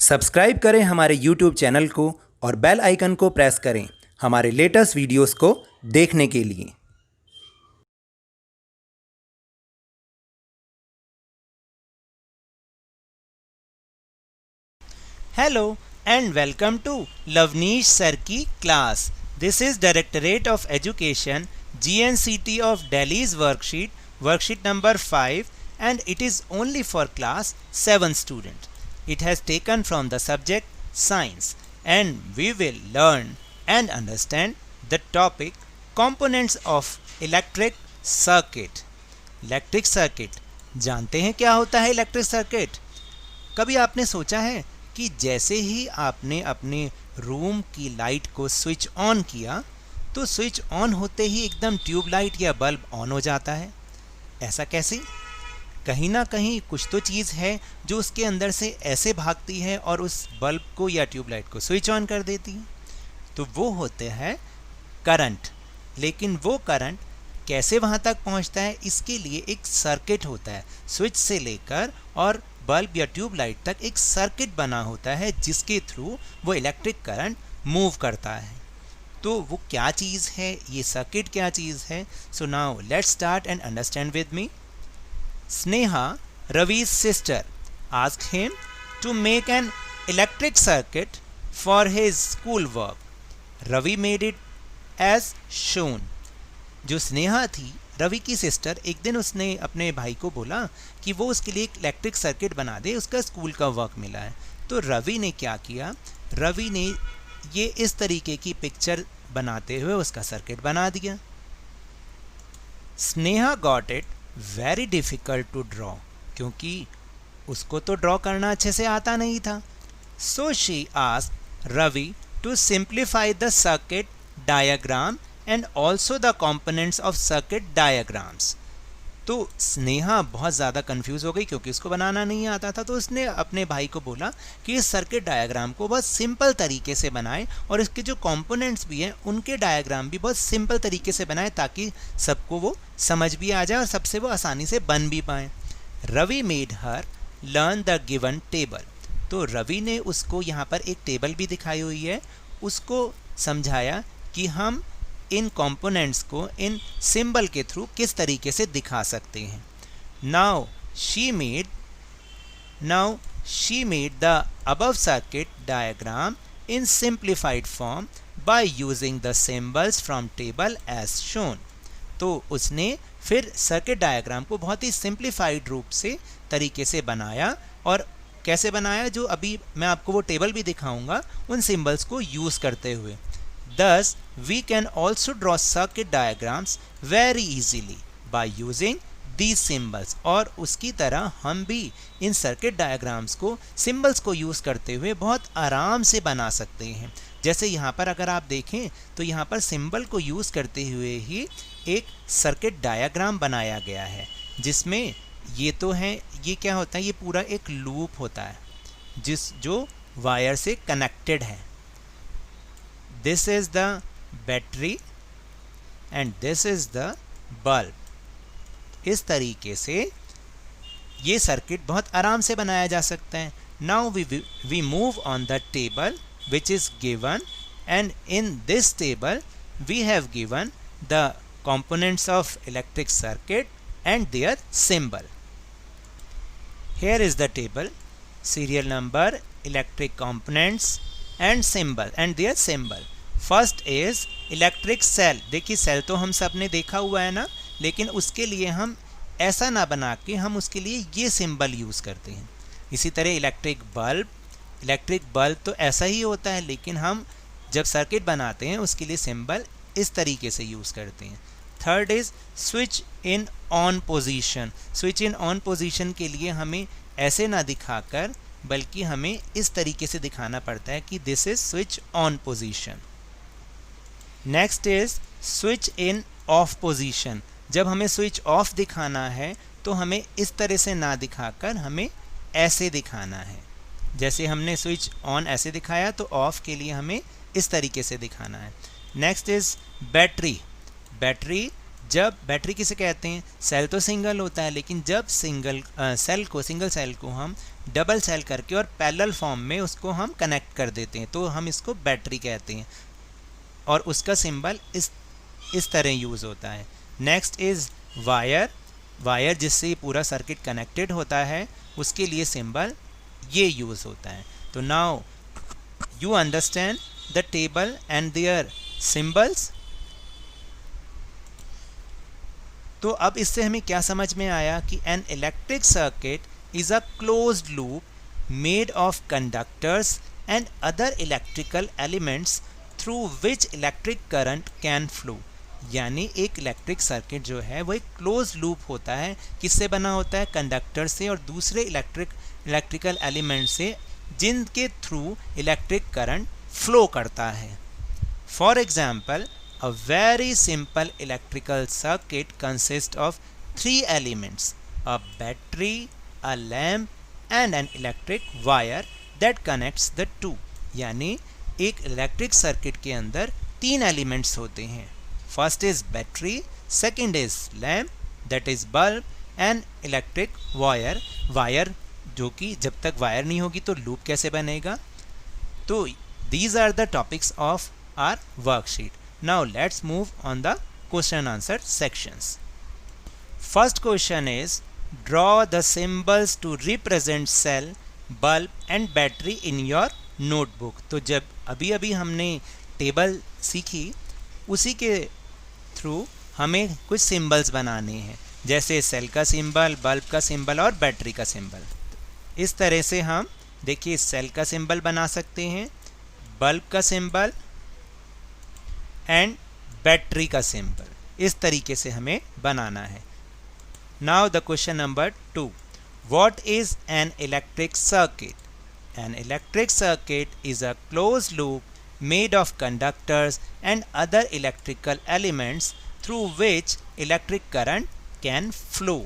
Subscribe करें हमारे YouTube channel को और बेल आइकन को प्रेस करें हमारे लेटेस्ट वीडियोस को देखने के लिए। Hello and welcome to Lavneesh Sir की class. This is Directorate of Education GNCT of Delhi's worksheet number 5, and it is only for class 7 student. It has taken from the subject science, and we will learn and understand the topic components of electric circuit. Electric circuit जानते हैं क्या होता है electric circuit? कभी आपने सोचा है कि जैसे ही आपने अपने रूम की लाइट को स्विच ऑन किया तो स्विच ऑन होते ही एकदम ट्यूबलाइट या बल्ब ऑन हो जाता है? ऐसा कैसे? कहीं ना कहीं कुछ तो चीज़ है जो उसके अंदर से ऐसे भागती है और उस बल्ब को या ट्यूबलाइट को स्विच ऑन कर देती है। तो वो होते हैं करंट। लेकिन वो करंट कैसे वहाँ तक पहुँचता है, इसके लिए एक सर्किट होता है। स्विच से लेकर और बल्ब या ट्यूबलाइट तक एक सर्किट बना होता है जिसके थ्रू वो इलेक्ट्रिक करंट मूव करता है। तो वो क्या चीज़ है, ये सर्किट क्या चीज़ है? So now let's start and understand with me. Sneha, Ravi's sister, asked him to make an electric circuit for his schoolwork. Ravi made it as shown. जो स्नेहा थी, रवि की सिस्टर, एक दिन उसने अपने भाई को बोला कि वो उसके लिए एक इलेक्ट्रिक सर्किट बना दे, उसका स्कूल का वर्क मिला है। तो रवि ने क्या किया? रवि ने ये इस तरीके की पिक्चर बनाते हुए उसका सर्किट बना दिया। Sneha got it very difficult to draw, क्योंकि उसको तो ड्रॉ करना अच्छे से आता नहीं था। So she asked Ravi to simplify the circuit diagram and also the components of circuit diagrams. तो स्नेहा बहुत ज़्यादा कंफ्यूज हो गई क्योंकि उसको बनाना नहीं आता था। तो उसने अपने भाई को बोला कि इस सर्किट डायग्राम को बहुत सिंपल तरीके से बनाए और इसके जो कंपोनेंट्स भी हैं उनके डायग्राम भी बहुत सिंपल तरीके से बनाए ताकि सबको वो समझ भी आ जाए और सबसे वो आसानी से बन भी पाए। Ravi made her learn the given table. तो रवि ने उसको यहाँ पर एक टेबल भी दिखाई हुई है, उसको समझाया कि हम इन कंपोनेंट्स को इन सिंबल के थ्रू किस तरीके से दिखा सकते हैं। Now she made the above circuit diagram in simplified form by using the symbols from table as shown. तो उसने फिर सर्किट डायग्राम को बहुत ही सिंप्लीफाइड रूप से तरीके से बनाया। और कैसे बनाया, जो अभी मैं आपको वो टेबल भी दिखाऊंगा उन सिंबल्स को यूज़ करते हुए। Thus, we can also draw circuit diagrams very easily by using these symbols. और उसकी तरह हम भी इन सर्किट डायग्राम्स को सिंबल्स को यूज़ करते हुए बहुत आराम से बना सकते हैं। जैसे यहाँ पर अगर आप देखें तो यहाँ पर सिंबल को यूज़ करते हुए ही एक सर्किट डायग्राम बनाया गया है, जिसमें ये तो है, ये क्या होता है, ये पूरा एक लूप होता है जो वायर से कनेक्टेड है। This is the battery and this is the bulb. इस तरीके से ये सर्किट बहुत आराम से बनाया जा सकता है। Now we move on the table which is given, and in this table we have given the components of electric circuit and their symbol. Here is the table, serial number, electric components and symbol and their symbol. First is electric cell. देखिए cell तो हम सब ने देखा हुआ है ना, लेकिन उसके लिए हम ऐसा ना बना के हम उसके लिए ये सिंबल यूज़ करते हैं। इसी तरह इलेक्ट्रिक बल्ब तो ऐसा ही होता है, लेकिन हम जब सर्किट बनाते हैं उसके लिए सिंबल इस तरीके से यूज़ करते हैं। Third is switch in on position. Switch in on position के लिए हमें ऐसे ना दिखाकर बल्कि हमें इस तरीके से दिखाना पड़ता है कि this is switch on position. Next is switch in of position. जब हमें स्विच ऑफ दिखाना है तो हमें इस तरह से ना दिखाकर हमें ऐसे दिखाना है। जैसे हमने स्विच ऑन ऐसे दिखाया तो ऑफ के लिए हमें इस तरीके से दिखाना है। Next is battery. जब बैटरी किसे कहते हैं, सेल तो सिंगल होता है, लेकिन जब सिंगल सेल को हम डबल सेल करके और पैरेलल फॉर्म में उसको हम कनेक्ट कर देते हैं तो हम इसको बैटरी कहते हैं, और उसका सिंबल इस तरह यूज़ होता है। नेक्स्ट इज़ वायर जिससे ये पूरा सर्किट कनेक्टेड होता है, उसके लिए सिंबल ये यूज़ होता है। तो now you understand the table and their symbols. तो अब इससे हमें क्या समझ में आया कि an electric circuit is a closed loop made of conductors and other electrical elements through which electric current can flow. यानी एक इलेक्ट्रिक सर्किट जो है वो एक क्लोज लूप होता है, किससे बना होता है, कंडक्टर से और दूसरे इलेक्ट्रिकल एलिमेंट से जिनके थ्रू इलेक्ट्रिक करंट फ्लो करता है। For example, a very simple electrical circuit consists of 3 elements: a battery, a lamp and an electric wire that connects the two। यानी एक इलेक्ट्रिक सर्किट के अंदर 3 एलिमेंट्स होते हैं। First is battery, second is lamp that is bulb and electric wire जो कि जब तक वायर नहीं होगी तो लूप कैसे बनेगा। तो these are the topics of our worksheet. Now let's move on the question answer sections. First question is, draw the symbols to represent cell, bulb and battery in your notebook। तो जब अभी हमने table सीखी उसी के through हमें कुछ symbols बनाने हैं, जैसे सेल का सिंबल, बल्ब का सिंबल और बैटरी का सिंबल। इस तरह से हम देखिए सेल का सिंबल बना सकते हैं, बल्ब का सिंबल एंड बैटरी का सिंबल, इस तरीके से हमें बनाना है। Now the question number 2, what is an electric circuit? An electric circuit is a close loop made of conductors and other electrical elements through which electric current can flow.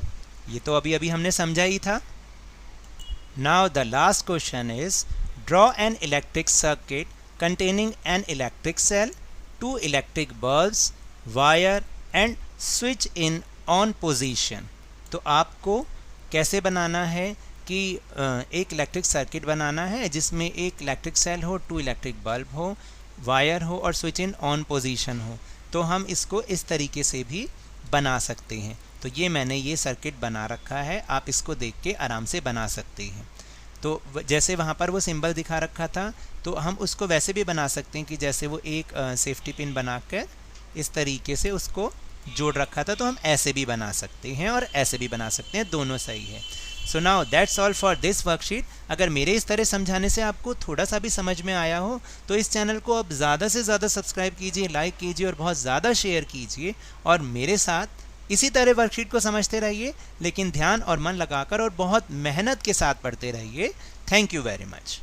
ये तो अभी हमने समझा ही था। Now the last question is, draw an electric circuit containing an electric cell, 2 electric bulbs, wire and switch in on position. तो आपको कैसे बनाना है कि एक इलेक्ट्रिक सर्किट बनाना है जिसमें एक इलेक्ट्रिक सेल हो, 2 इलेक्ट्रिक बल्ब हो, वायर हो और स्विच इन ऑन पोजीशन हो। तो हम इसको इस तरीके से भी बना सकते हैं। तो ये मैंने ये सर्किट बना रखा है, आप इसको देख के आराम से बना सकते हैं। तो जैसे वहाँ पर वो सिंबल दिखा रखा था तो हम उसको वैसे भी बना सकते हैं कि जैसे वो एक सेफ्टी पिन बनाकर इस तरीके से उसको जोड़ रखा था, तो हम ऐसे भी बना सकते हैं और ऐसे भी बना सकते हैं, दोनों सही है। So now that's all for this worksheet. अगर मेरे इस तरह समझाने से आपको थोड़ा सा भी समझ में आया हो तो इस चैनल को अब ज़्यादा से ज़्यादा सब्सक्राइब कीजिए, लाइक कीजिए और बहुत ज़्यादा शेयर कीजिए, और मेरे साथ इसी तरह वर्कशीट को समझते रहिए, लेकिन ध्यान और मन लगाकर और बहुत मेहनत के साथ पढ़ते रहिए। Thank you very much.